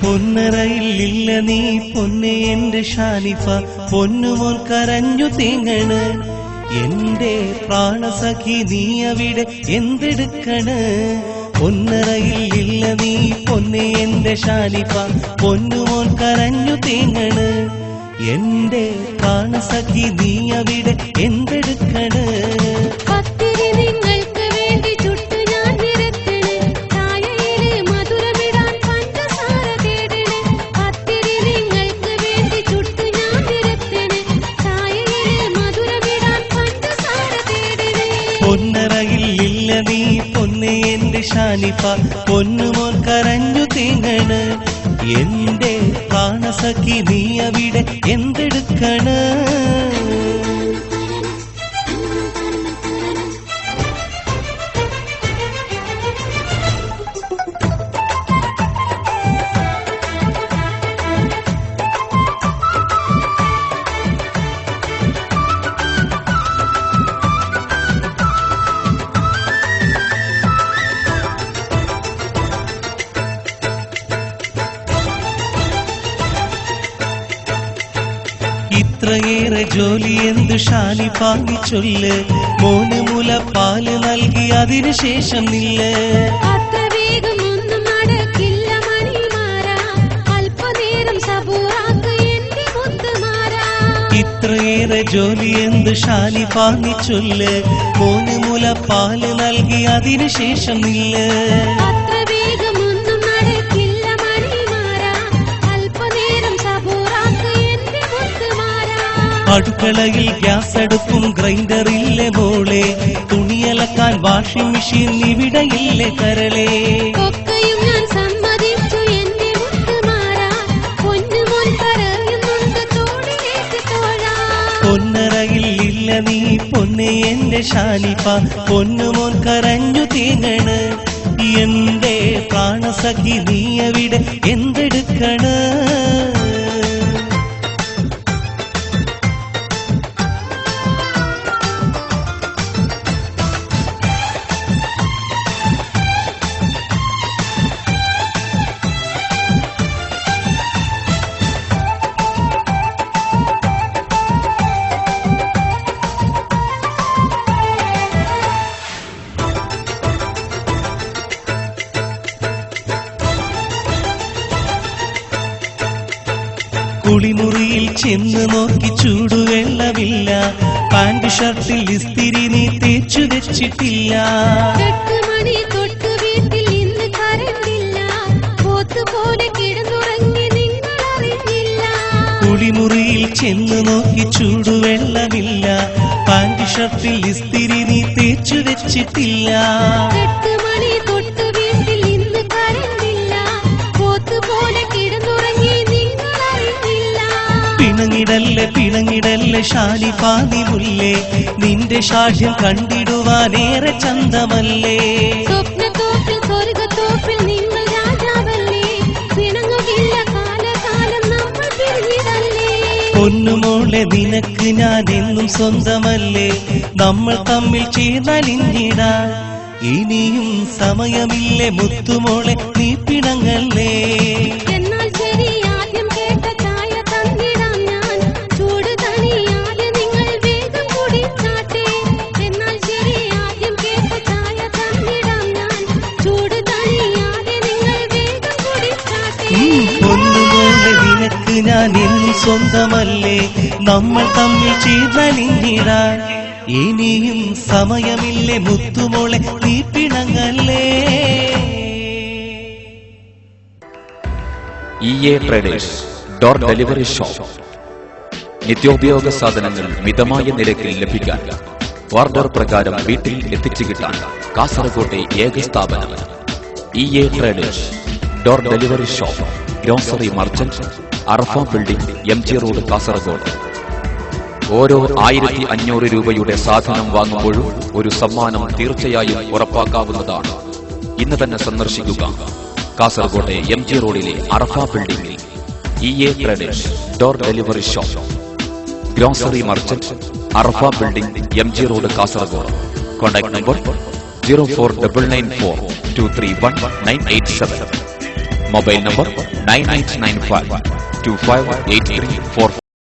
പൊന്നറയില്ല നീ പൊന്നെ എന്റെ ഷാനിഫ പൊന്നുമോൻ കരഞ്ഞു തേങ്ങണ് എന്റെ പ്രാണസഖി നീ അവിടെ എന്തെടുക്കണ് പൊന്നറയില്ല നീ പൊന്നെ എന്റെ ഷാനിഫ പൊന്നുമോൻ കരഞ്ഞു തേങ്ങണ് എന്റെ പ്രാണസഖി നീ അവിടെ എന്തെടുക്കണ് പൊന്നറയില്ല നീ പൊന്നെ എന്റെ ഷാനിഫ പൊന്നുമോൻ കരഞ്ഞു തേങ്ങണ് എന്റെ പ്രാണസഖി നീ അവിടെ എന്തെടുക്കണ് ഇത്രയേറെ ജോലി എന്തു ഷാനിഫാങ്ങി ചൊല്ല് മോന് മുലപ്പാല് നൽകി അതിനുശേഷം നില്ല് ഇത്രയേറെ ജോലി എന്തു ഷാനിഫാങ്ങി ചൊല്ല് മോന് മുലപ്പാല് നൽകി അതിനുശേഷം നില്ല് അടുക്കളയിൽ ഗ്യാസ് അടുപ്പും ഗ്രൈൻഡറില്ലേ മോളെ തുണിയലക്കാൻ വാഷിംഗ് മെഷീൻ ഇവിടെയില്ലേ കരളെ പൊന്നറയില്ല നീ പൊന്നെ എന്റെ ഷാനിഫ പൊന്നുമോൻ കരഞ്ഞു തേങ്ങണ് എന്റെ പ്രാണസഖി നീ അവിടെ എന്തെടുക്കണ് കുളിമുറിയിൽ ചെന്ന് നോക്കി ചൂടുവെള്ളമില്ല പാന്റ് ഷർട്ടിൽ ഇസ്തിരി നീ തേച്ചു വെച്ചിട്ടില്ല കുളിമുറിയിൽ ചെന്ന് നോക്കി ചൂടുവെള്ളമില്ല പാന്റ് ഷർട്ടിൽ ഇസ്തിരി നീ തേച്ചു വെച്ചിട്ടില്ല പിണങ്ങിടല്ലേ ഷാനിഫാനി മുല്ലേ നിന്റെ ഷാഠ്യം കണ്ടിടുവാനേറെ ചന്തമല്ലേ സ്വപ്നത്തോപ്പിൽ സ്വർഗത്തോപ്പിൽ നിങ്ങൾ രാജാവല്ലേ പിണങ്ങുകില്ല കാലകാലം നമ്മൾ പിരിഞ്ഞിടല്ലേ പൊന്നുമോളെ നിനക്ക് ഞാൻ എന്നും സ്വന്തമല്ലേ നമ്മൾ തമ്മിൽ ചേർന്നലിഞ്ഞിടാൻ ഇനിയും സമയമില്ലേ മുത്തുമോളെ നീ പിണങ്ങല്ലേ പൊന്നുമോളെ നിനക്ക് ഞാൻ എന്നും സ്വന്തമല്ലേ നമ്മൾ തമ്മിൽ ചേർന്നലിഞ്ഞിടാൻ ഇനിയും സമയമില്ലേ മുത്തുമോളെ നീ പിണങ്ങല്ലേ EA traders door delivery shop നിത്യോപയോഗ സാധനങ്ങൾ മിതമായ നിരക്കിൽ ലഭിക്കാൻ ഓർഡർ പ്രകാരം വീട്ടിൽ എത്തിച്ചു കിട്ടാൻ കാസർഗോട്ടെ ഏക സ്ഥാപനം EA traders door delivery shop grocery merchant Arafa building MG road Kasaragod ഓരോ 1500 രൂപയുടെ സാധനം വാങ്ങുമ്പോഴും ഒരു സമ്മാനം തീർച്ചയായും ഉറപ്പാക്കാവുന്നതാണ് ഇന്ന് തന്നെ സന്ദർശിക്കുക കാസർഗോട്ടെ MG റോഡിലെ അറഫ ബിൽഡിംഗിൽ EA traders door delivery shop grocery merchant Arafa building MG road Kasaragod contact number 04994231987 mobile number 9895258344.